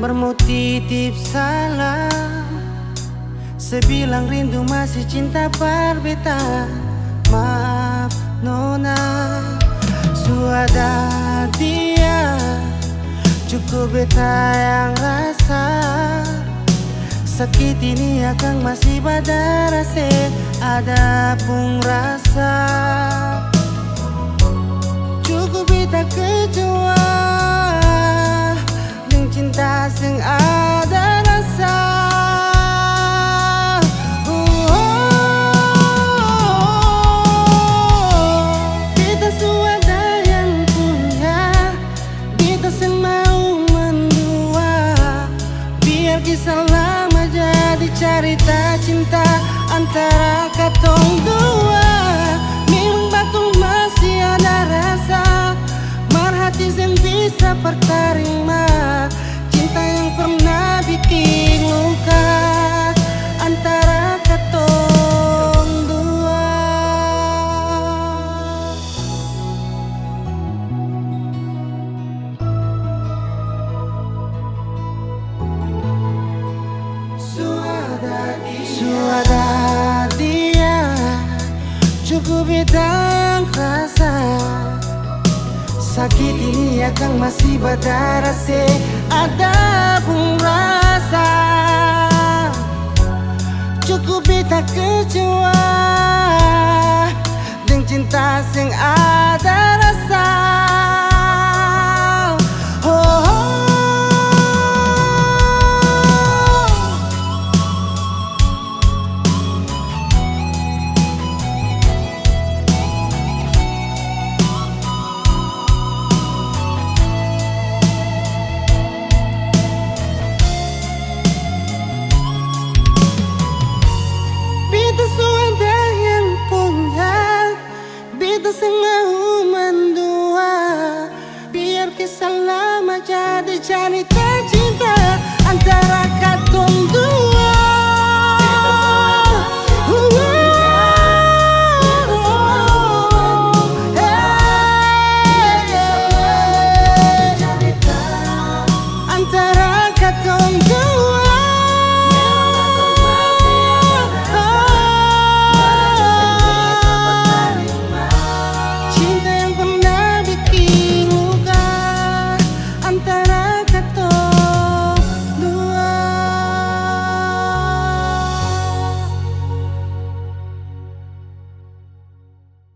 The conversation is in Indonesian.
Mermu titip salam, sebilang rindu masih cinta berbeda. Maaf nona, sudah dia cukup beta yang rasa. Sakit ini akan masih pada rasa, ada pun rasa. Cukup beta kecewa dengan cinta sing ada rasa. Beta sudah yang punya, beta sing mau mendua. Biar kisah lama jadi cerita cinta antara katong dua. Memang batung masih ada rasa, marhati yang bisa pertarima. Cinta yang pernah bikin luka antara katong dua. Sudah dia cukup bidang rasa. Sakit ini akan masih pada rasa, ada pun rasa. Cukup beta kecewa dengan cinta sing ada rasa. Mau mendua, biar kisah lama jadi cerita cinta antara